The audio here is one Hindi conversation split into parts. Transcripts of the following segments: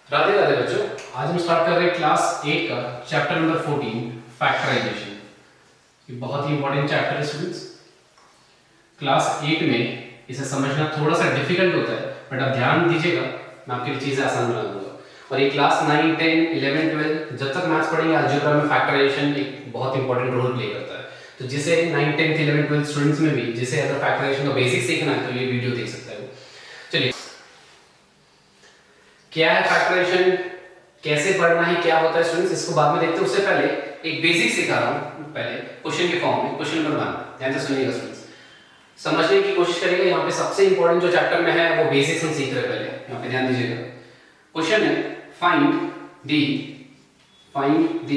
राधे राधे बच्चों, आज हम स्टार्ट कर रहे हैं क्लास 8 का चैप्टर नंबर 14 फैक्टराइजेशन। ये बहुत ही इंपॉर्टेंट चैप्टर है स्टूडेंट्स। क्लास 8 में इसे समझना थोड़ा सा डिफिकल्ट होता है, बट आप ध्यान दीजिएगा, मैं आपके लिए चीज़ें आसान बना दूंगा। और ये क्लास 9, 10, 11, 12 जब तक मैथ्स पढ़ेंगे अलजेब्रा में फैक्टराइजेशन एक बहुत इंपॉर्टेंट रोल प्ले करता है। तो जिसे 9, 10, 11, 12 स्टूडेंट्स में भी जिसे अगर फैक्टराइजेशन का बेसिक सीखना है तो ये वीडियो देख सकता है। चलिए, क्या है फैक्टराइजेशन, कैसे पढ़ना है, क्या होता है स्टूडेंट्स, इसको बाद में देखते हैं। उससे पहले एक बेसिक सिखा रहा हूं, पहले क्वेश्चन के फॉर्म में। क्वेश्चन नंबर 1 ध्यान से सुनिएगा स्टूडेंट्स, समझने की कोशिश करिएगा। यहाँ पे सबसे इंपॉर्टेंट जो चैप्टर में है वो बेसिक्स हम सीख रहे हैं। पहले यहाँ पे ध्यान दीजिएगा। क्वेश्चन है find the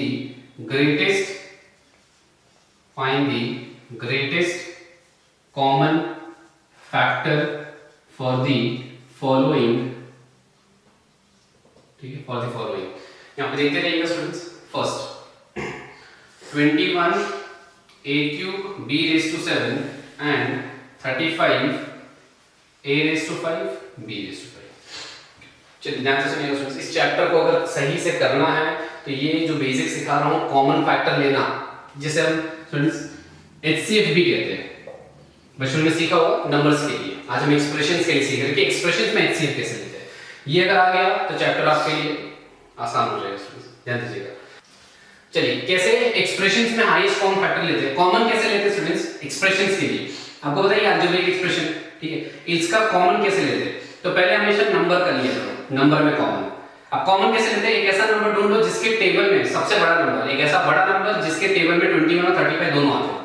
greatest common factor for the following. ठीक है, फॉर द फॉलोइंग यहाँ पे देखते रहिएगा students. First 21 a cube b raised to 7 and 35 a raised to 5 b raised to 5। चलिए ध्यान से सुनिएगा स्टूडेंट्स, इस चैप्टर को अगर सही से करना है तो ये जो बेसिक सिखा रहा हूँ कॉमन फैक्टर लेना, जिसे हम स्टूडेंट्स HCF भी कहते हैं। बच्चों ने सीखा होगा नंबर्स के लिए। आज हम एक्सप्रेशंस के लिए सीख रहे हैं कि एक्सप्रेशंस में HCF कैसे लेते हैं। ये अगर आ गया तो चैप्टर आपके लिए आसान हो जाएगा स्टूडेंट्स, ध्यान दीजिएगा। चलिए, कैसे एक्सप्रेशंस में हाईएस्ट कॉमन फैक्टर लेते हैं, कॉमन कैसे लेते हैं स्टूडेंट्स एक्सप्रेशंस के लिए। आपको बताइए अलजेब्रिक एक्सप्रेशन, ठीक है, इसका कॉमन कैसे लेते हैं। तो पहले हमेशा नंबर कर लिया करो, नंबर में कॉमन। अब कॉमन कैसे लेते हैं, एक ऐसा नंबर ढूंढ लो जिसके टेबल में सबसे बड़ा नंबर, एक ऐसा बड़ा नंबर जिसके टेबल में 21 और 35 दोनों आते हैं।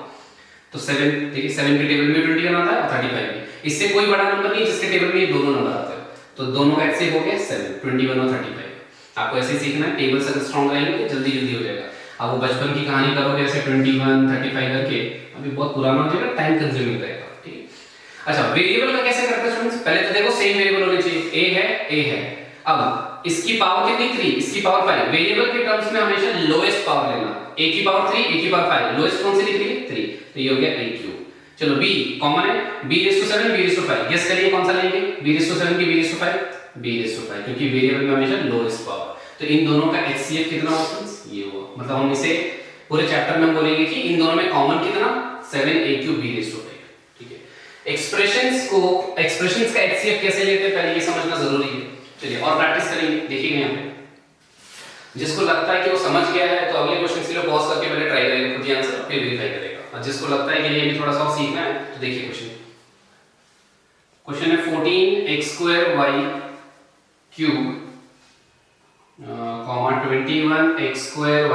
तो 7, देखिए 7 के टेबल में 21 आता है और 35 भी। इससे कोई बड़ा नंबर नहीं जिसके टेबल में ये दोनों नंबर आते हैं, तो दोनों का HCF हो गया 7, 21 और 35। आपको ऐसे सीखना है, टेबल से स्ट्रांग रहेंगे जल्दी जल्दी हो जाएगा। आप वो बचपन की कहानी करोगे ऐसे 21, 35 करके, अभी बहुत पुराना हो जाएगा, टाइम कंज्यूमिंग रहेगा। ठीक है, अच्छा वेरिएबल का कैसे करते हैं स्टूडेंट्स। पहले तो देखो सेम वेरिएबल होने चाहिए, a है। अब इसकी पावर कितनी 3, इसकी पावर 5। वेरिएबल के टर्म्स में हमेशा लोएस्ट पावर लेना, a की पावर 3, a की पावर 5, लोएस्ट कौन सी दिख रही है 3, तो ये हो गया a क्यूब। चलो b कॉमन है, b raised to 7, b raised to 5। Guess करिए कौन सा लेंगे, b raised to 7 की b raised to 5, b raised to 5, क्योंकि वेरिएबल में हमेशा लोएस्ट पावर। तो इन दोनों का HCF कितना होगा फ्रेंड्स, ये हुआ। मतलब हम इसे पूरे चैप्टर में हम बोलेंगे कि इन दोनों में कॉमन कितना 7 a cube b raised to 5। ठीक है, एक्सप्रेशंस का HCF कैसे लेते हैं पहले ये समझना जरूरी है। चलिए और प्रैक्टिस करेंगे, देखिएगा यहाँ पे। जिसको लगता है कि वो समझ गया है तो अगले क्वेश्चन के लिए पॉज करके पहले ट्राई करेगा, खुद ही आंसर फिर वेरीफाई करेगा। और जिसको लगता है कि ये भी थोड़ा सा सीखना है तो देखिए क्वेश्चन है 14x² y³ 21x² y²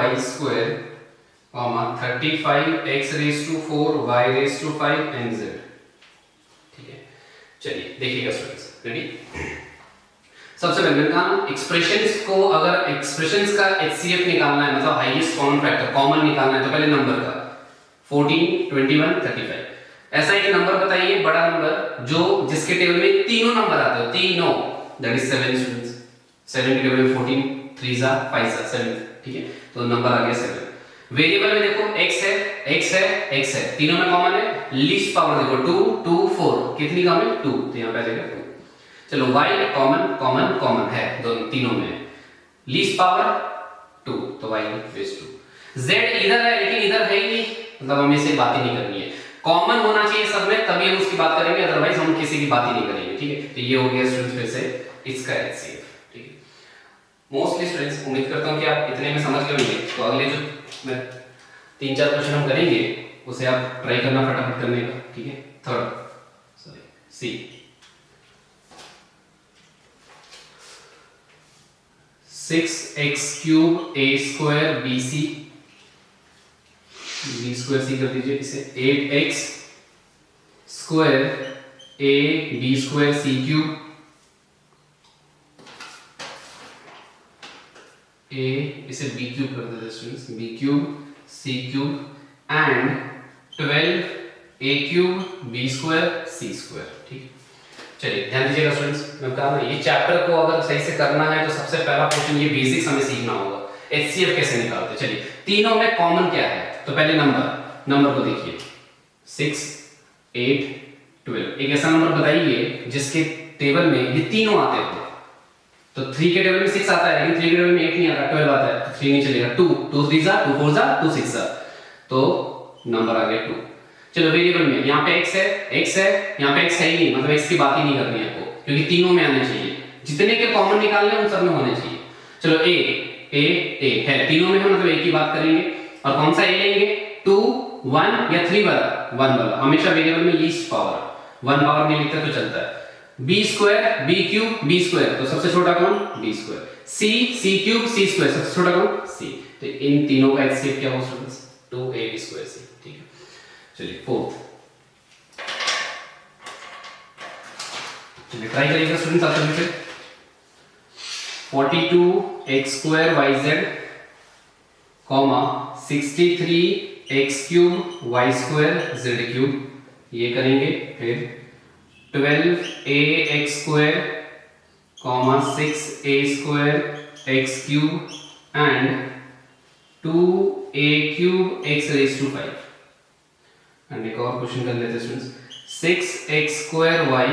35x⁴ y⁵ and z। ठीक है, चलिए देखिएगा स्टूडेंट्स, रेडी। सबसे पहले मैंने कहा एक्सप्रेशंस को, अगर एक्सप्रेशंस का HCF निकालना है, मतलब हाईएस्ट कॉमन फैक्टर कॉमन निकालना है, तो पहले नंबर का 14, 21, 35 ऐसा एक नंबर बताइए, बड़ा नंबर जो जिसके टेबल में तीनों नंबर आते हो, तीनों, दैट इज 7 स्टूडेंट्स। 7 के टेबल में 14, 3 जा 5 जा 7। ठीक है, तो नंबर आ गया 7। वेरिएबल में देखो x है, तीनों में कॉमन है। लीस्ट पावर देखो 2, 2, 4, कितनी कम है 2, तो यहां पे आ जाएगा 2। चलो y कॉमन है, दोनों तीनों में। लीस्ट पावर 2, तो y रेज़ 2। z इधर है लेकिन इधर है ही नहीं, मतलब हमें इससे बात ही नहीं करनी है। कॉमन होना चाहिए सब में, तभी हम उसकी बात करेंगे, अदरवाइज हम किसी की बात ही नहीं करेंगे। ठीक है, तो ये हो गया स्टूडेंट्स फिर से इसका HCF। ठीक है, मोस्टली स्टूडेंट्स उम्मीद करता हूं कि आप इतने में समझ गए होंगे। तो अगले जो मैं 3-4 क्वेश्चन हम करेंगे उसे आप ट्राई करना फटाफट करने का। ठीक है, third C 6x³ a² bc, b² कर दीजिए इसे, 8x² a b² c³ a, इसे b³ कर देते students, b³ c³ and 12a³ b² c²। ठीक, चलिए ध्यान दीजिएगा स्टूडेंट्स, मैं बता रहा हूं ये चैप्टर को अगर सही से करना है तो सबसे पहला क्वेश्चन ये बेसिक्स हमें सीखना होगा, HCF कैसे निकालते। चलिए, तीनों में कॉमन क्या है, तो पहले नंबर को देखिए 6, 8, 12। एक ऐसा नंबर बताइए जिसके टेबल में ये तीनों आते हो, तो 3 के टेबल में 6 आता है, लेकिन 3 के टेबल में 8 नहीं आता, 12 आता है, तो 3 नहीं चलेगा। 2 2 3 जा 2 4 जा 2 6 जा, तो नंबर आ गया 2। चलो वेरिएबल में यहाँ पे x है, यहाँ पे x है ही नहीं, मतलब x की बात ही नहीं करनी है आपको, क्योंकि तीनों में आने चाहिए, जितने के कॉमन निकालने हैं उन सब में होने चाहिए। चलो a है, तीनों में है, मतलब a की बात करेंगे। और कौन सा a लेंगे? 2 1 या 3 वाला? 1 वाला। हमेशा वेरिएबल में लीस्ट पावर, 1 पावर नहीं लिखते तो चलता है। b square b cube b square, तो सबसे छोटा कौन? b square. c cube c square, सबसे छोटा कौन? c। तो इन तीनों का एचसीएफ क्या होगा स्टूडेंट्स? 2ab square c। ठीक है, चलिए फोर्थ, चलिए ट्राई करिएगा स्टूडेंट्स आप सभी से। 42x square yz comma 63x cube y square z cube, ये करेंगे। फिर 12ax square comma 6a square x cube and 2a cube x raise to 5। And एक और क्वेश्चन कर लेते हैं students. 6x square y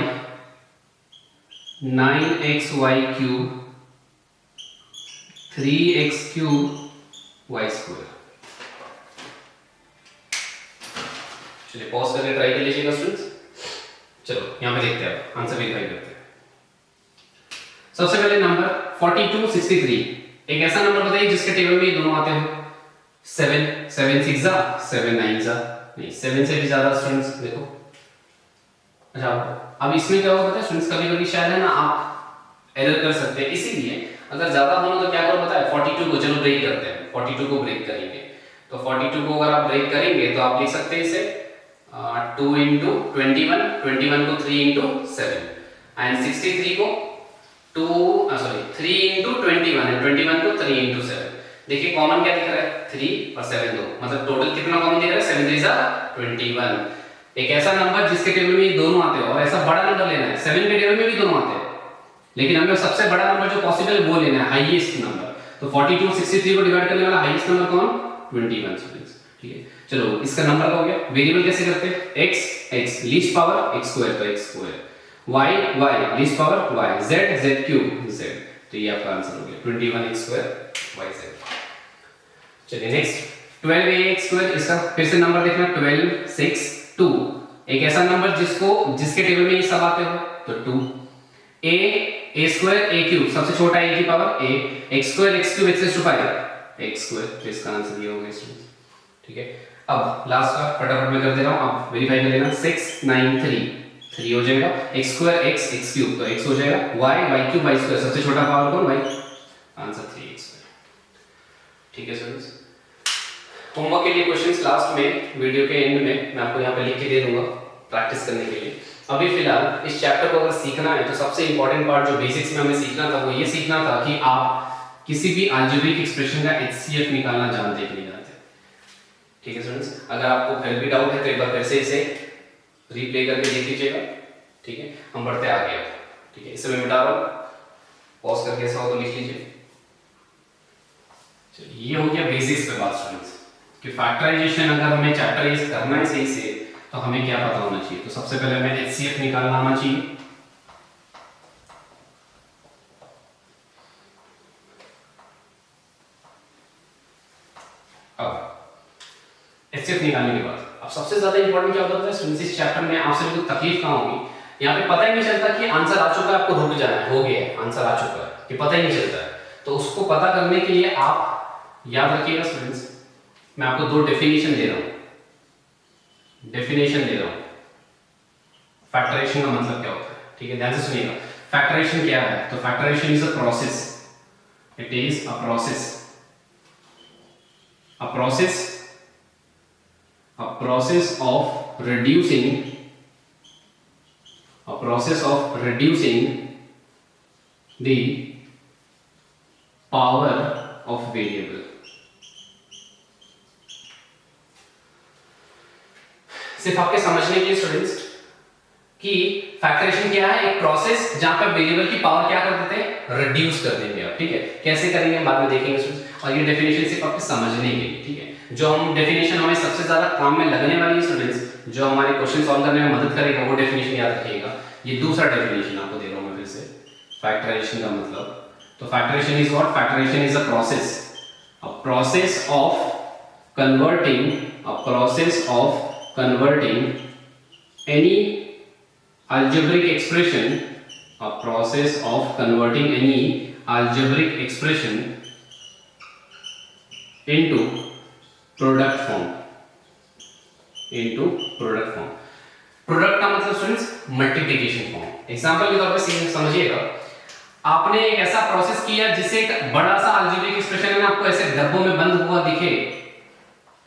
9xy cube 3x cube y square. चलिए पॉज करके ट्राई कर लीजिएगा स्टूडेंट्स। चलो यहां पे देखते हैं, आंसर वेरीफाई करते हैं। सबसे पहले नंबर 42 63, एक ऐसा नंबर बताइए जिसके टेबल में ये दोनों आते हो। 7 7 6 जा 7 9 जा, नहीं 7 से भी ज्यादा स्टूडेंट्स देखो। अच्छा अब इसमें क्या होगा पता है स्टूडेंट्स, कभी कभी शायद है ना आप एरर कर सकते हैं, इसीलिए अगर ज्यादा होना तो क्या करो पता है, 42 को चलो ब्रेक करते हैं, 42 को ब्रेक करेंगे। तो 42 को अगर आप ब्रेक करेंगे तो आप लिख सकते हैं इसे 2 into 21, 21 को 3 into 7 एंड 63 को 3 into 21 एंड 21 को 3 into 7। देखिए कॉमन क्या दिख रहा है? 3 और 7 दो, मतलब टोटल कितना कॉमन दिख रहा है? 7 3 21। एक ऐसा नंबर जिसके टेबल में ये दोनों आते हो, और ऐसा बड़ा नंबर लेना है, 7 के टेबल में भी दोनों आते हैं, लेकिन हमें सबसे बड़ा नंबर जो पॉसिबल है वो लेना है, हाईएस्ट नंबर। तो 42 63 को डिवाइड करने वाला हाईएस्ट नंबर कौन? 21 स्टूडेंट्स। ठीक है, चलो इसका नंबर का हो गया। वेरिएबल कैसे करते हैं? x least power x square, तो x square, y least power y, z cube z। तो ये आपका आंसर हो गया 21x स्क्वायर yz। चलिए नेक्स्ट 12ax स्क्वायर, इसका फिर से नंबर देखना 12 6 2। एक ऐसा नंबर जिसके टेबल में ये सब आते हो, तो 2 a स्क्वायर a क्यूब, सबसे छोटा a की power a, x square x cube x to 5 x square. तो इसका आंसर ये हो गया स्टूडेंट्स। ठीक है, अब लास्ट का फटाफट मैं कर दे रहा हूं, आप वेरीफाई कर लेना। 6 9 3 हो जाएगा, x स्क्वायर x क्यूब, तो x हो जाएगा y क्यूब y स्क्वायर, सबसे छोटा पावर कौन? y। Answer 3x square. ठीक है स्टूडेंट्स, होमवर्क के लिए क्वेश्चंस लास्ट में वीडियो के एंड में मैं आपको यहाँ पे लिख के दे दूंगा प्रैक्टिस करने के लिए। अभी फिलहाल इस चैप्टर को अगर सीखना है तो सबसे इंपॉर्टेंट पार्ट जो बेसिक्स में हमें सीखना था वो ये सीखना था कि आप किसी भी अलजेब्रिक एक्सप्रेशन का एचसीएफ निकालना जानते कि नहीं जानते। ठीक है स्टूडेंट्स, अगर आपको फिर भी डाउट है तो एक बार फिर से इसे रीप्ले करके देख लीजिएगा। ठीक है, हम बढ़ते आगे अब। ठीक है, इसे मैं मिटा रहा हूँ, पॉज करके ऐसा हो तो लिख लीजिए। चलिए ये हो गया बेसिक्स पे बात स्टूडेंट्स कि फैक्टराइजेशन अगर हमें चैप्टराइज करना है सही से तो हमें क्या पता होना चाहिए। तो सबसे पहले हमें एचसीएफ निकालना आना चाहिए। अब एचसीएफ निकालने के बाद अब सबसे ज्यादा इंपॉर्टेंट क्या होता है स्टूडेंट्स, इस चैप्टर में आपसे कोई तकलीफ कहां होगी, यहाँ पे पता ही नहीं चलता कि आंसर आ चुका है, आपको रुक जाना है, हो गया है आंसर आ चुका है, कि पता ही नहीं चलता है। तो उसको पता करने के लिए आप याद रखिएगा स्टूडेंट्स, मैं आपको दो डेफिनेशन दे रहा हूं, फैक्टराइजेशन का मतलब क्या होता है। ठीक है, ध्यान से सुनिएगा। फैक्टराइजेशन क्या है? तो factorization is a process, it is a process of reducing the power of variable। सिर्फ आपके समझने के लिए स्टूडेंट्स कि फैक्टराइजेशन क्या है, एक प्रोसेस जहां पर वेरिएबल की पावर क्या कर देते हैं, रिड्यूस कर देंगे आप। ठीक है, कैसे करेंगे हम बाद में देखेंगे स्टूडेंट्स, और ये डेफिनेशन सिर्फ आपके समझने के लिए। ठीक है, जो हम डेफिनेशन हमें सबसे ज्यादा काम में लगने वाली है स्टूडेंट्स, जो हमारे क्वेश्चन सॉल्व करने में मदद करेगा, वो डेफिनेशन याद रखिएगा। ये दूसरा डेफिनेशन आपको दे रहा हूं मैं फिर से, फैक्टराइजेशन का मतलब तो factorization is what? Factorization is a process of converting any algebraic expression, a process of converting any algebraic expression into product form. Product का मतलब स्टूडेंट्स मल्टीप्लिकेशन फॉर्म. एग्जांपल के तौर पे समझिएगा, आपने एक ऐसा प्रोसेस किया जिससे एक बड़ा सा अलजेब्रिक एक्सप्रेशन है आपको ऐसे डब्बों में बंद हुआ दिखे,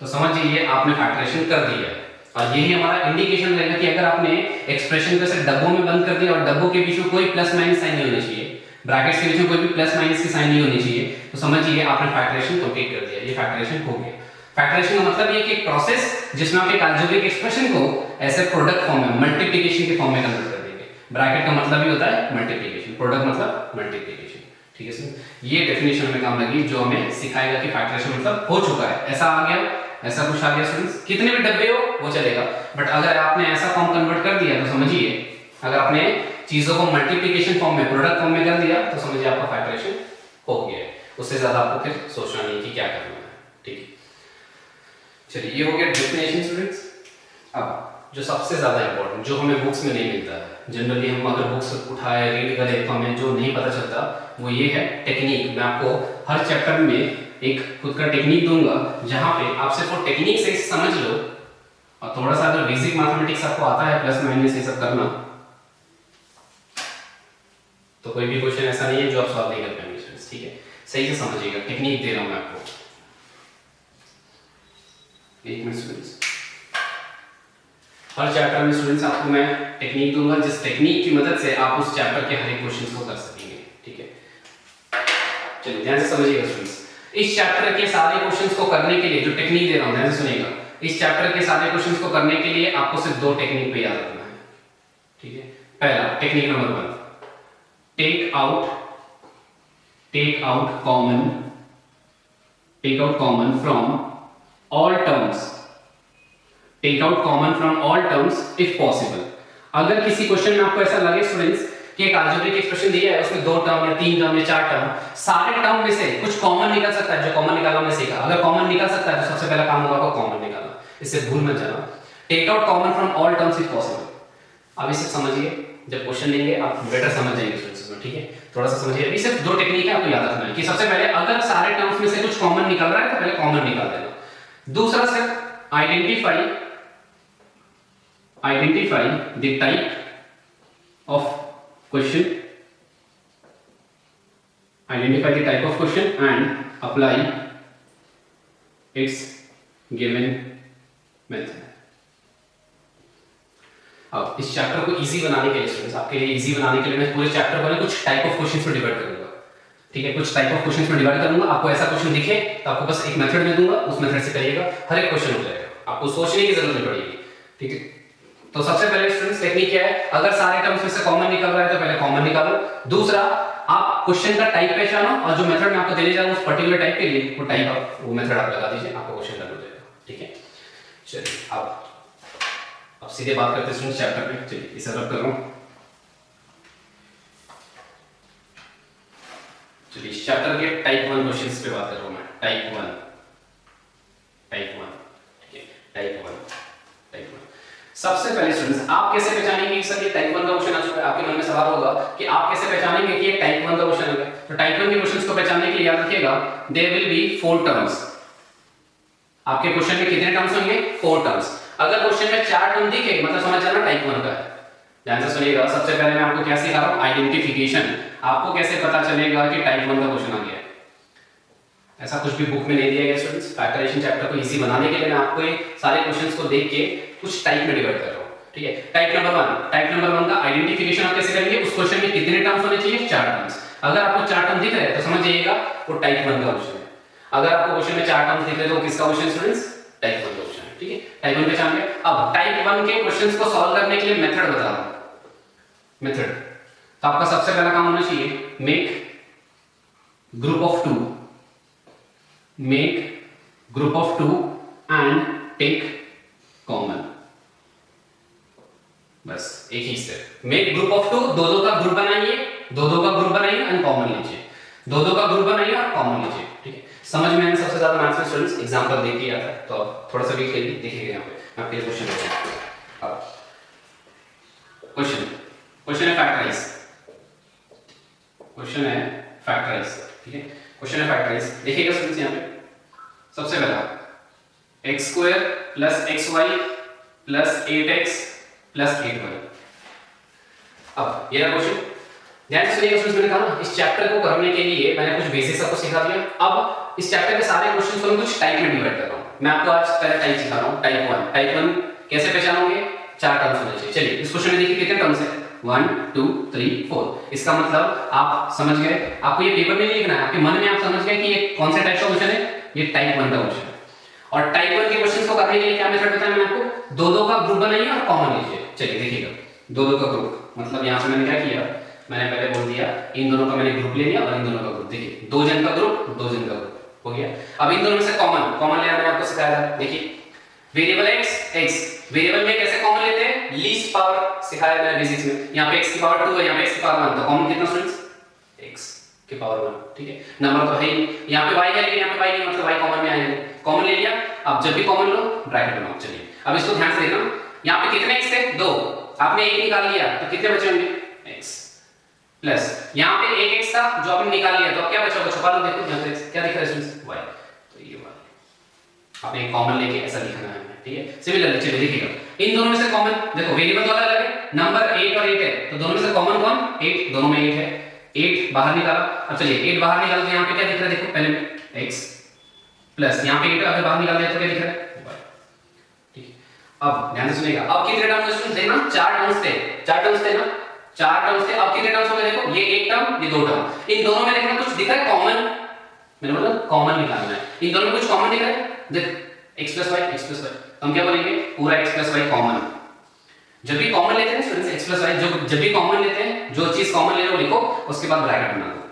तो समझिए आपने फैक्टराइजेशन कर दिया. और यही हमारा इंडिकेशन रहेगा कि अगर आपने एक्सप्रेशन को ऐसे डब्बों में बंद कर दिया और डब्बों के बीच में कोई प्लस माइनस साइन नहीं होना चाहिए, ब्रैकेट्स के बीच में कोई भी प्लस माइनस की साइन नहीं होनी चाहिए, तो समझिए आपने फैक्टराइजेशन कंप्लीट कर दिया. ये फैक्टराइजेशन हो गया. फैक्टराइजेशन का मतलब ये कि एक प्रोसेस जिसमें आप एक अलजेब्रिक एक्सप्रेशन को ऐसे प्रोडक्ट फॉर्म में, मल्टीप्लिकेशन के फॉर्म में कन्वर्ट कर देंगे. ब्रैकेट का मतलब ही होता है मल्टीप्लिकेशन, प्रोडक्ट मतलब मल्टीप्लिकेशन. ठीक है सर, ये डेफिनेशन में काम लगी जो हमें सिखाएगा कि फैक्टराइजेशन मतलब हो चुका है, ऐसा आ गया, ऐसा कुछ आ गया स्टूडेंट्स, कितने भी डब्बे हो वो चलेगा. बट अगर आपने ऐसा फॉर्म कन्वर्ट कर दिया तो समझिए, अगर आपने चीजों को मल्टीप्लिकेशन फॉर्म में, प्रोडक्ट फॉर्म में कर दिया तो समझिए आपका फैक्टराइजेशन हो गया है. उससे ज्यादा आपको फिर सोचना नहीं कि क्या करना है. ठीक है, चलिए ये हो गया डेफिनेशन स्टूडेंट्स. अब जो सबसे ज्यादा इंपॉर्टेंट, जो हमें बुक्स में नहीं मिलता है, जनरली हम अगर बुक्स उठाए रीड करें तो हमें जो नहीं पता चलता, वो ये है टेक्निक. मैं आपको हर चैप्टर में एक खुद का टेक्निक दूंगा जहां पे आप सिर्फ वो टेक्निक से समझ लो, और थोड़ा सा अगर बेसिक मैथमेटिक्स आपको आता है, प्लस माइनस ये सब करना, तो कोई भी क्वेश्चन ऐसा नहीं है जो आप सॉल्व नहीं कर पाएंगे स्टूडेंट्स. ठीक है, सही से समझिएगा, टेक्निक दे रहा हूं मैं आपको. एक मिनट स्टूडेंट्स, हर चैप्टर में स्टूडेंट्स आपको मैं टेक्निक दूंगा, जिस टेक्निक की मदद से आप उस चैप्टर के हर एक क्वेश्चन को कर सकेंगे. ठीक है, चलिए ध्यान से समझिएगा स्टूडेंट्स. इस चैप्टर के सारे क्वेश्चंस को करने के लिए जो टेक्निक दे रहा हूं, ध्यान से सुनिएगा, इस चैप्टर के सारे क्वेश्चंस को करने के लिए आपको सिर्फ दो टेक्निक पे याद रखना है. ठीक है, पहला technique number 1, take out common from all terms, take out common from all terms if possible. अगर किसी क्वेश्चन में आपको ऐसा लगे स्टूडेंट्स कि एक अलजेब्रिक एक्सप्रेशन दिया है, उसमें 2 टर्म या 3 टर्म या 4 टर्म, सारे टर्म में से कुछ कॉमन निकल सकता है, जो कॉमन निकालना हमने सीखा, अगर कॉमन निकल सकता है तो सबसे पहला काम होगा कॉमन निकालना. इससे भूल मत जाना, take out common from all terms if possible. अब इसे समझिए, जब क्वेश्चन लेंगे आप बेटर समझ जाएंगे स्टूडेंट्स. ठीक है, थोड़ा सा समझिए. अभी सिर्फ 2 टेक्निक है, आपको याद रखना है कि सबसे पहले अगर सारे टर्म्स में से कुछ कॉमन निकल रहा है तो पहले कॉमन निकाल देना. दूसरा sir, identify the type of question and apply it's given method. अब इस चैप्टर को इजी बनाने के लिए स्टूडेंट्स, आपके लिए इजी बनाने के लिए मैं पूरे चैप्टर को कुछ टाइप ऑफ क्वेश्चंस में डिवाइड करूंगा. ठीक है, कुछ टाइप ऑफ क्वेश्चंस में डिवाइड करूंगा. आपको ऐसा क्वेश्चन दिखे तो आपको बस एक मेथड में दूंगा, उस मेथड से करिएगा, हर एक क्वेश्चन हो जाएगा, आपको सोचने की जरूरत नहीं पड़ेगी. ठीक है, तो सबसे पहले स्टूडेंट्स टेक्निक क्या है, अगर सारे टर्म्स में से कॉमन निकल रहा है तो पहले कॉमन निकालो. दूसरा, आप क्वेश्चन का टाइप पहचानो और जो मेथड मैं आपको देने जा रहा हूं उस पर्टिकुलर टाइप के लिए वो टाइप आप, वो मेथड आप लगा दीजिए, आपको क्वेश्चन डन हो जाएगा. ठीक है, चलिए अब सीधे बात करते हैं स्टूडेंट्स चैप्टर पे. चलिए इसे रब कर रहा हूं. चलिए इस चैप्टर के टाइप 1 क्वेश्चंस पे बात कर रहा हूं मैं. टाइप 1. ठीक है, टाइप 1. सबसे पहले स्टूडेंट्स, आप कैसे पहचानेंगे कि सर ये टाइप 1 का क्वेश्चन आ चुका है? आपके मन में सवाल होगा कि आप कैसे पहचानेंगे कि ये टाइप 1 का क्वेश्चन है. तो टाइप 1 के क्वेश्चंस को पहचानने के लिए याद रखिएगा, देयर विल बी 4 टर्म्स. आपके क्वेश्चन में कितने टर्म्स होंगे? 4 टर्म्स. अगर क्वेश्चन में 4 टर्म दिखे मतलब समझ जाना टाइप 1 का है. ध्यान से सुनिएगा, सबसे पहले मैं आपको क्या सिखा रहा हूं, आइडेंटिफिकेशन. आपको कैसे पता चलेगा कि टाइप 1 का क्वेश्चन आ गया है? ऐसा कुछ भी बुक में नहीं दिया गया स्टूडेंट्स. फैक्टराइजेशन चैप्टर को इजी बनाने के लिए मैं आपको ये सारे क्वेश्चंस को देख के कुछ टाइप में डिवाइड कर रहा हूं. ठीक है, टाइप नंबर 1 का आइडेंटिफिकेशन आप कैसे करेंगे? उस क्वेश्चन में कितने टर्म्स होने चाहिए? 4 टर्म्स. अगर आपको 4 टर्म दिख रहे हैं तो समझ जाइएगा वो टाइप 1 का क्वेश्चन है. अगर आपको क्वेश्चन में 4 टर्म्स दिख रहे हैं तो किसका क्वेश्चन स्टूडेंट्स? टाइप 1 का क्वेश्चन है. ठीक है, टाइप 1 पहचान गए. अब टाइप 1 के क्वेश्चंस को सॉल्व करने के लिए मेथड बता रहा हूं. मेथड, तो आपका सबसे पहला काम होना चाहिए, make group of 2 and take common. बस एक ही स्टेप, मेक ग्रुप ऑफ 2, दो का ग्रुप बनाइए, दो का ग्रुप बनाइए एंड कॉमन लीजिए. दो दो का ग्रुप बनाइए और कॉमन लीजिए, ठीक है। समझ में आने सबसे ज्यादा मैथ्स में स्टूडेंट्स एग्जांपल देख के आता है, तो अब थोड़ा सा भी खेलिए, देखिएगा यहाँ पे मैं आपके क्वेश्चन लेता हूं। अब क्वेश्चन है फैक्टराइज, क्वेश्चन है फैक्टराइज, ठीक है। क्वेश्चन है फैक्टराइज, देखिएगा स्टूडेंट्स यहाँ पे सबसे पहला x square plus x y plus 8x plus 8y। अब ये रहा क्वेश्चन, ध्यान से सुनिएगा स्टूडेंट्स। मैंने कहा ना इस चैप्टर को करने के लिए मैंने कुछ बेसिक्स आपको सिखा दिया। अब इस चैप्टर के सारे क्वेश्चंस को मैं कुछ टाइप में डिवाइड कर रहा हूं। मैं आपको आज पहले टाइप सिखा रहा हूं, टाइप 1। टाइप 1 कैसे पहचानोगे, 4 टर्म्स होने चाहिए। चलिए इस क्वेश्चन में देखिए कितने टर्म्स हैं, 1 2 3 4। इसका मतलब आप समझ गए, आपको ये पेपर में नहीं लिखना है, आपके मन में आप समझ गए कि ये कौन से टाइप का क्वेश्चन है, ये टाइप 1 का क्वेश्चन है। और टाइप 1 के क्वेश्चंस को करने के लिए क्या मेथड बताया मैंने आपको, दो दो का ग्रुप बनाइए और कॉमन लीजिए। चलिए देखिएगा, दो दो का ग्रुप मतलब यहां से मैंने क्या किया, मैंने पहले बोल दिया इन दोनों का मैंने ग्रुप ले लिया और इन दोनों का ग्रुप, देखिए दो जन का ग्रुप, दो जन का ग्रुप हो गया। अब इन दोनों में से कॉमन लेना मैंने आपको सिखाया था। देखिए वेरिएबल x वेरिएबल में कैसे कॉमन लेते हैं, लीस्ट पावर सिखाया मैंने बेसिक्स में। यहां पे x की पावर 2 है, यहां पे x की पावर 1, तो कॉमन कितना स्टूडेंट्स, x की पावर 1, ठीक है। नंबर तो है ही, यहां पे y है लेकिन यहां पे y नहीं, मतलब y कॉमन में आएगा, कॉमन ले लिया। अब जब भी कॉमन लो ब्रैकेट बनाओ। चलिए अब इसको ध्यान से देखना, यहां पे कितने x थे, 2, आपने 1 निकाल लिया तो कितने बचे होंगे, x प्लस यहां पे 1x था जो आपने निकाल लिया, तो अब क्या बचा होगा, छुपा लो, देखो यहां पे क्या दिख रहा है स्टूडेंट्स, y, तो ये वाला आपने कॉमन लेके ऐसा लिखना है, ठीक है। सिमिलरली चलिए देखिएगा इन दोनों में से कॉमन, देखो वेरिएबल तो अलग है, नंबर 8 और 8 है, तो दोनों में से कॉमन कौन, 8, दोनों में 8 है, 8 बाहर निकाला। अब चलिए 8 बाहर निकालो तो यहां पे क्या दिख रहा है, देखो पहले में x प्लस यहां पे 8 अगर बाहर निकाल दिया तो क्या दिख रहा है, y, ठीक है। अब ध्यान से सुनिएगा, अब कितने टर्म्स स्टूडेंट्स देखना, 4 टर्म्स थे, 4 टर्म्स थे ना, 4 टर्म्स थे। अब कितने टर्म्स हो गए, देखो ये एक टर्म, ये दो टर्म, इन दोनों में देखना कुछ दिख रहा है कॉमन, मैंने बोला कॉमन निकालना है, इन दोनों में कुछ कॉमन दिख रहा है, देख x प्लस y, हम क्या बोलेंगे, पूरा x प्लस y कॉमन। जब भी कॉमन लेते हैं स्टूडेंट्स x प्लस y, जब भी कॉमन लेते हैं, जो चीज कॉमन ले रहे हो लिखो, उसके बाद ब्रैकेट बना दो।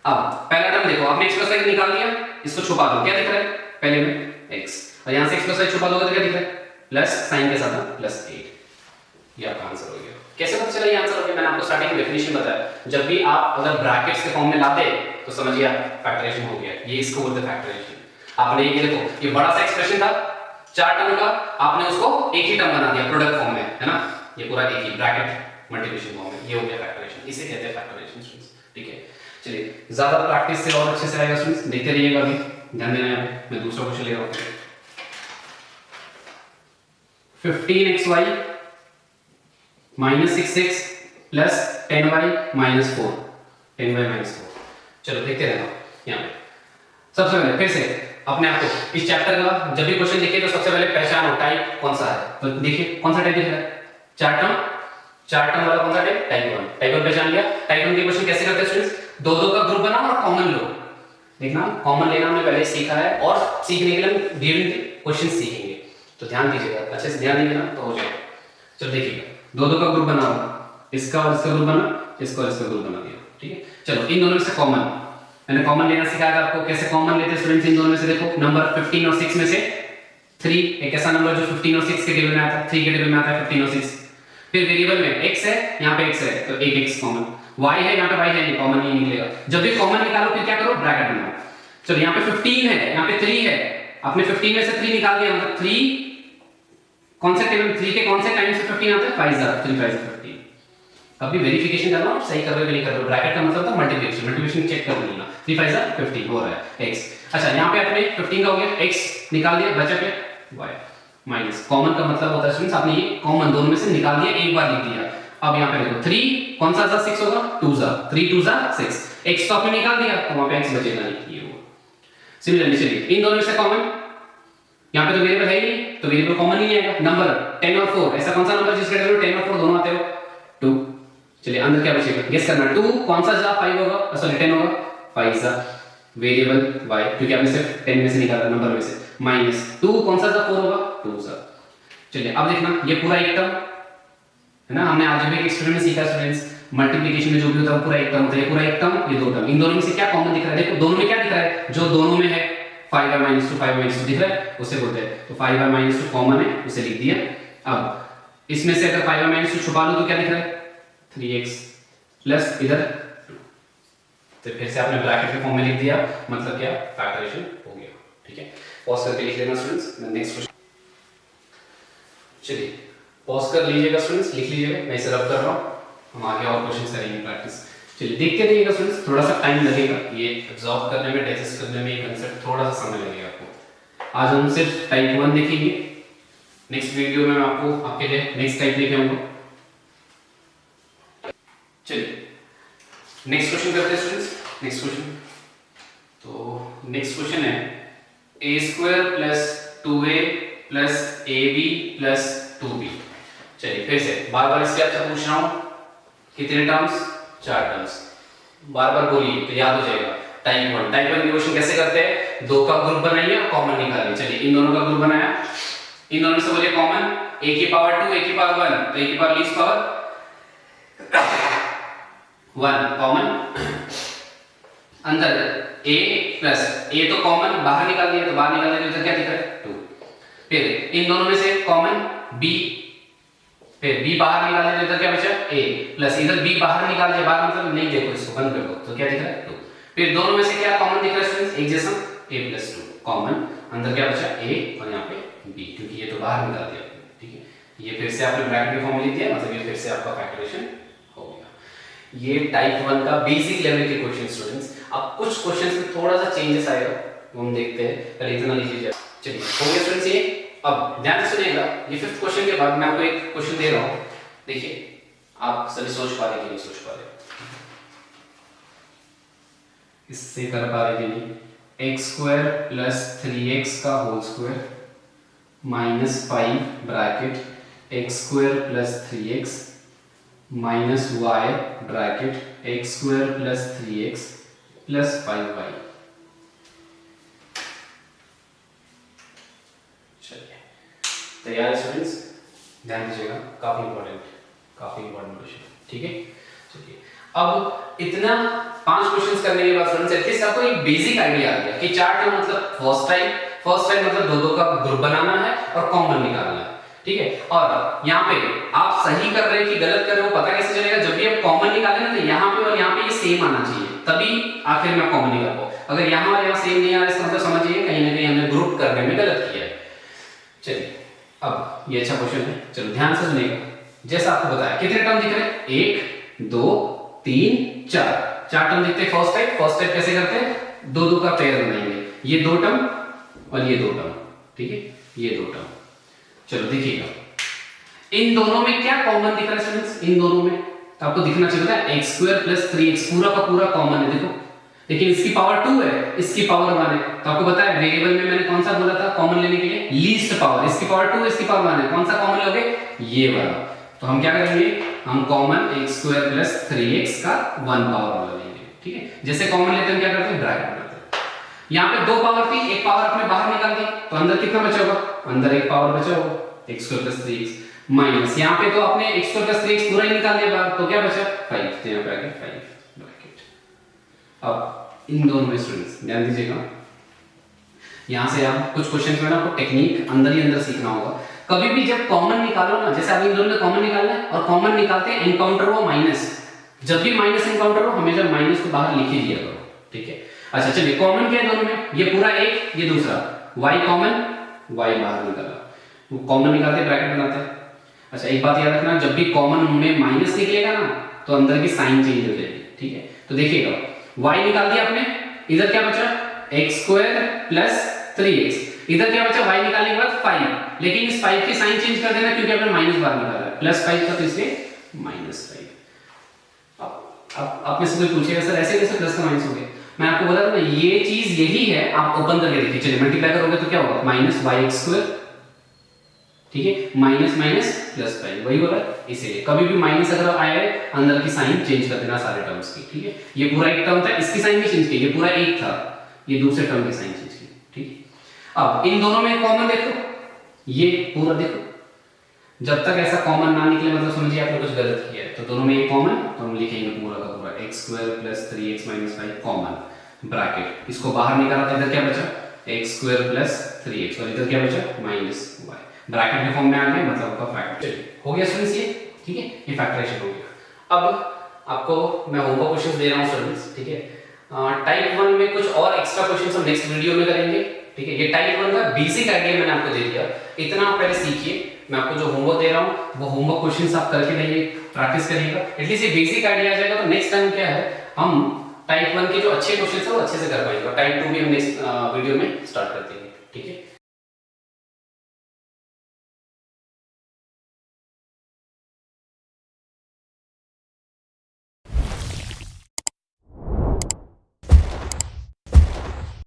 अब पहला टर्म देखो, आपने x प्लस y निकाल दिया, इसको छुपा दो, क्या दिख रहा है, पहले में x, और यहां से x प्लस y छुपा दोगे तो क्या दिख रहा है, प्लस साइन के साथ प्लस 8। ये आपका आंसर हो गया। कैसे पता चला ये आंसर हो गया, मैंने आपको स्टार्टिंग में डेफिनेशन बताया, जब भी आप अगर ब्रैकेट्स के फॉर्म में लाते तो समझिए आप फैक्टराइजेशन हो गया, ये इसको बोलते हैं फैक्टराइजेशन। आपने ये देखो ये बड़ा सा एक्सप्रेशन था 4 टर्म का, आपने उसको एक ही टर्म बना दिया प्रोडक्ट फॉर्म में, है ना, ये पूरा एक ही ब्रैकेट मल्टीप्लिकेशन फॉर्म में, ये हो गया फैक्टराइजेशन, इसे कहते हैं फैक्टराइजेशन स्टूडेंट्स, ठीक है। चलिए ज्यादा प्रैक्टिस से और अच्छे से आएगा स्टूडेंट्स, देखते रहिएगा, अभी ध्यान देना है। मैं दूसरा क्वेश्चन ले रहा हूं, 15xy minus 6x plus 10y minus 4, 10y minus 4। चलो देखते रहना यहाँ पे। सबसे पहले फिर से अपने आप को इस चैप्टर का जब भी क्वेश्चन लिखे तो सबसे पहले पहचानो टाइप कौन सा है, तो देखिए कौन सा टाइप दिख रहा है, 4 टर्म वाला कौन सा टाइप, टाइप 1। टाइप 1 पहचान लिया। टाइप 1 के क्वेश्चन कैसे करते हैं स्टूडेंट्स, दो दो का ग्रुप बनाओ और कॉमन लो। देखना कॉमन लेना हमने पहले सीखा है, और सीखने के लिए हम ड्यूरिंग क्वेश्चन सीखेंगे, तो ध्यान दीजिएगा, अच्छे से ध्यान देंगे ना तो हो जाएगा। चलो देखिएगा, दो दो का ग्रुप बनाओ, इसका और इसका ग्रुप बना, इसका और इसका ग्रुप बना दिया, ठीक है। चलो इन दोनों में से कॉमन, मैंने कॉमन लेना सिखाया था आपको, कैसे कॉमन लेते हैं स्टूडेंट्स इन दोनों में से। देखो नंबर 15 और 6 में से 3 एक ऐसा नंबर जो 15 और 6 के टेबल में आता है, 3 के टेबल में आता है 15 और 6। फिर वेरिएबल में x है, यहाँ पे x है तो एक x कॉमन, y है यहाँ पे y है, नहीं कॉमन नहीं निकलेगा। जब भी कॉमन निकालो फिर क्या करो, ब्रैकेट बनाओ। चलो यहाँ पे 15 है, यहाँ पे 3 है, आपने 15 में से 3 निकाल दिया, मतलब 3 कौन से टेबल 3 के कौन से टाइम से 15 आता है, 5 3 5 15। अभी वेरिफिकेशन करना आप सही कर रहे हो कि नहीं कर रहे हो, ब्रैकेट का मतलब था मल्टीप्लिकेशन चेक कर लेना, 3 5 15 हो रहा है x। अच्छा यहाँ पे आपने 15 का हो गया, x निकाल दिया, बचा पे y माइनस, कॉमन का मतलब होता है स्टूडेंट्स आपने ये कॉमन दोनों में से निकाल दिया, एक बार लिख दिया। अब यहाँ पे देखो 3 कौन सा 6 होगा, 2 3 2 6, x तो आपने निकाल दिया तो वहां पे x बचेगा नहीं, ये होगा। सिमिलरली चलिए इन दोनों में से कॉमन, यहाँ पे तो वेरिएबल है ही नहीं तो वेरिएबल कॉमन ही नहीं आएगा। नंबर 10 और 4, ऐसा कौन सा नंबर जिसके टेबल में 10 और 4 दोनों आते हो, 2। चलिए अंदर क्या बचेगा, गेस करना, 2 कौन सा जा 5 होगा, सॉरी 10 होगा, 5 जा वेरिएबल y, क्योंकि आपने सिर्फ 10 में से निकाला नंबर में से, माइनस 2 कौन सा जा 4 होगा, 2 जा। चलिए अब देखना ये पूरा एक टर्म है ना, हमने आज भी एक एक्सपेरिमेंट सीखा स्टूडेंट्स, मल्टीप्लिकेशन में जो भी होता है वो पूरा एक टर्म होता है, ये पूरा एक टर्म, ये दो टर्म, इन दोनों में से क्या कॉमन दिख रहा है, देखो दोनों में क्या दिख रहा है, जो दोनों में है 5y minus 2 5y minus 2 दिख रहा है, उसे बोलते हैं, तो 5y minus 2 कॉमन है, उसे लिख दिया। अब इसमें से अगर 5y minus 2 छुपा लो तो क्या दिख रहा है, 3x प्लस इधर 2, तो फिर से आपने ब्रैकेट के फॉर्म में लिख दिया, मतलब क्या, फैक्टराइजेशन हो गया। ठीक है, पॉज करके लिख लेना स्टूडेंट्स। नेक्स्ट क्वेश्चन, चलिए पॉज कर लीजिएगा स्टूडेंट्स, लिख लीजिएगा, मैं इसे रब कर रहा हूँ, हम आगे और क्वेश्चन करेंगे प्रैक्टिस। चलिए देखते रहिएगा स्टूडेंट्स, थोड़ा सा टाइम लगेगा ये एब्जॉर्ब करने में, डाइजेस्ट करने में, ये कंसेप्ट थोड़ा सा समय लगेगा आपको। आज हम सिर्फ टाइप 1 देखेंगे, नेक्स्ट वीडियो में मैं आपको आपके लिए नेक्स्ट टाइप लेके आऊंगा। चलिए नेक्स्ट क्वेश्चन करते हैं स्टूडेंट्स। नेक्स्ट क्वेश्चन, तो नेक्स्ट क्वेश्चन है a² + 2a + ab + 2b। चलिए फिर से बार बार इससे आपसे पूछ रहा हूं, कितने टर्म्स, 4 टर्म्स, बार बार बोलिए तो याद हो जाएगा। टाइप 1 की क्वेश्चन कैसे करते हैं, दो का ग्रुप बनाइए और कॉमन निकालिए। चलिए इन दोनों का ग्रुप बनाया, इन दोनों से बोलिए कॉमन, a की पावर 2 a की पावर 1, तो a की पावर लीस्ट पावर 1 कॉमन, अंदर a प्लस a तो कॉमन बाहर निकाल दिया, तो बाहर निकालने के लिए क्या दिख रहा है 2। फिर इन दोनों में से कॉमन b, फिर b बाहर निकालने के लिए इधर क्या बचा a, प्लस इधर b बाहर निकाल दिया, बाहर मतलब नहीं, देखो इसको बंद कर दो, तो क्या दिख रहा है 2। फिर दोनों में से क्या कॉमन दिख रहा है स्टूडेंट्स, एक जैसा a + 2 कॉमन, अंदर क्या बचा a और यहाँ पे b, क्योंकि ये तो बाहर निकाल दिया आपने। ठीक है, ये फिर से आपने ब्रैकेट में फॉर्म लिख दिया, मतलब ये फिर से आपका फैक्टराइजेशन हो गया। ये टाइप 1 का बेसिक लेवल के क्वेश्चन स्टूडेंट्स। अब कुछ क्वेश्चंस में थोड़ा सा चेंजेस आएगा, वो हम देखते हैं, पहले इतना लीजिए। चलिए हो गया स्टूडेंट्स ये। अब ध्यान से सुनिएगा, ये 5th क्वेश्चन के बाद मैं आपको एक क्वेश्चन दे रहा हूं, देखिए आप सभी सोच पा रहे कि नहीं सोच पा रहे, इससे कर पा रहे कि नहीं, x² + 3x का whole square -5 bracket x² + 3x -y bracket x² + 3x + 5y। चलिए तैयार है स्टूडेंट्स, ध्यान दीजिएगा, काफी इंपॉर्टेंट क्वेश्चन। ठीक है, चलिए अब इतना 5 क्वेश्चंस करने के बाद स्टूडेंट्स एटलीस्ट आपको एक बेसिक आइडिया आ गया कि 4 टर्म मतलब फर्स्ट टाइप मतलब दो का ग्रुप बनाना है और कॉमन निकालना है। ठीक है, और यहाँ पे आप सही कर रहे हैं कि गलत कर रहे हो पता कैसे चलेगा, जब भी आप कॉमन निकालें ना तो यहाँ पे और यहाँ पे ये सेम आना चाहिए, तभी आखिर में कॉमन निकाल पाओ। अगर यहाँ और यहाँ सेम नहीं आ रहा है इसका मतलब समझिए कहीं ना कहीं हमने ग्रुप करने में गलत किया है। चलिए अब ये अच्छा क्वेश्चन है, चलो ध्यान से सुनिएगा। जैसा आपको बताया कितने टर्म दिख रहे हैं, 1 2 3 4 टर्म दिखते हैं। फर्स्ट टाइप कैसे करते हैं, दो का पेयर बनाएंगे, ये 2 टर्म और ये 2 टर्म। ठीक है, ये 2 टर्म। चलो देखिएगा इन दोनों में क्या कॉमन दिख रहा है स्टूडेंट्स, इन दोनों में तो आपको दिखना चाहिए था x² + 3x पूरा का पूरा कॉमन है, देखो, लेकिन इसकी पावर 2 है, इसकी पावर 1 है, तो आपको पता है वेरिएबल में मैंने कौन सा बोला था कॉमन लेने के लिए, लीस्ट पावर। इसकी पावर 2 इसकी पावर 1 है, कौन सा कॉमन लोगे, ये वाला। तो हम क्या करेंगे, हम कॉमन x² + 3x का 1 पावर वाला लेंगे। ठीक है, जैसे कॉमन लेते हैं क्या करते हैं, ब्रैकेट बनाते हैं। यहाँ पे 2 पावर थी, एक पावर आपने बाहर निकाल दी, तो अंदर कितना बचा होगा, अंदर एक पावर बचा होगा x² + 3x माइनस, यहाँ पे तो आपने x² + 3x पूरा ही निकाल दिया बाहर, तो क्या बचा 5, तो यहाँ पे आ गया 5 ब्रैकेट। अब इन दोनों में स्टूडेंट्स ध्यान दीजिएगा, यहाँ से आप कुछ क्वेश्चन में ना आपको टेक्निक अंदर ही अंदर सीखना होगा। कभी भी जब कॉमन निकालो ना, जैसे अभी इन दोनों में कॉमन निकालना है और कॉमन निकालते हैं एनकाउंटर हो माइनस, जब भी माइनस एनकाउंटर हो हमेशा माइनस को बाहर लिख ही दिया करो। ठीक है, अच्छा चलिए कॉमन क्या है दोनों में, ये पूरा एक, ये दूसरा, y कॉमन, y बाहर निकाला, वो कॉमन निकालते ब्रैकेट बनाते हैं। अच्छा एक बात याद रखना, जब भी कॉमन में माइनस निकलेगा ना तो अंदर की साइन चेंज हो जाएगी। ठीक है, तो देखिएगा y निकाल दिया आपने, इधर क्या बचा x² + 3x, इधर क्या बचा y निकालने के बाद 5, लेकिन इस 5 की साइन चेंज कर देना क्योंकि आपने माइनस बाहर निकाला है, +5 था तो इसलिए -5। अब आप में से कोई पूछेगा सर ऐसे कैसे प्लस का माइनस हो गया, मैं आपको बता दूं ना ये चीज यही है, आप ओपन करके देखिए। चलिए मल्टीप्लाई करोगे तो क्या होगा, -yx², ठीक है, माइनस +5 वही हो रहा है। इसीलिए कभी भी माइनस अगर आए अंदर की साइन चेंज कर देना सारे टर्म्स की। ठीक है, ये पूरा एक टर्म था, इसकी साइन भी चेंज की, ये पूरा एक था, ये दूसरे टर्म की साइन चेंज की। ठीक है, अब इन दोनों में कॉमन देखो, ये पूरा देखो, जब तक ऐसा कॉमन ना निकले मतलब समझिए आपने कुछ गलत किया है। तो दोनों में एक कॉमन, तो हम लिखेंगे पूरा का पूरा x² + 3x - 5 कॉमन ब्रैकेट, इसको बाहर निकाला तो इधर क्या बचा x² + 3x और इधर क्या बचा -y, ब्रैकेट के फॉर्म में आ गया, मतलब आपका फैक्टर हो गया स्टूडेंट्स ये। ठीक है, ये फैक्टराइजेशन हो गया। अब आपको मैं होमवर्क क्वेश्चंस दे रहा हूं स्टूडेंट्स। ठीक है, टाइप 1 में कुछ और एक्स्ट्रा क्वेश्चन हम नेक्स्ट वीडियो में करेंगे, ठीक है। ये टाइप 1 का बेसिक आइडिया मैंने आपको दे दिया, इतना आप पहले सीखिए। मैं आपको जो होमवर्क दे रहा हूँ वो होमवर्क क्वेश्चंस आप करके रहिए, प्रैक्टिस करिएगा, एटलीस्ट ये बेसिक आइडिया आ जाएगा। तो नेक्स्ट टाइम क्या है, हम टाइप 1 के जो अच्छे क्वेश्चन है वो अच्छे से कर पाएंगे, और टाइप 2 भी हम नेक्स्ट वीडियो में स्टार्ट करते हैं, ठीक है।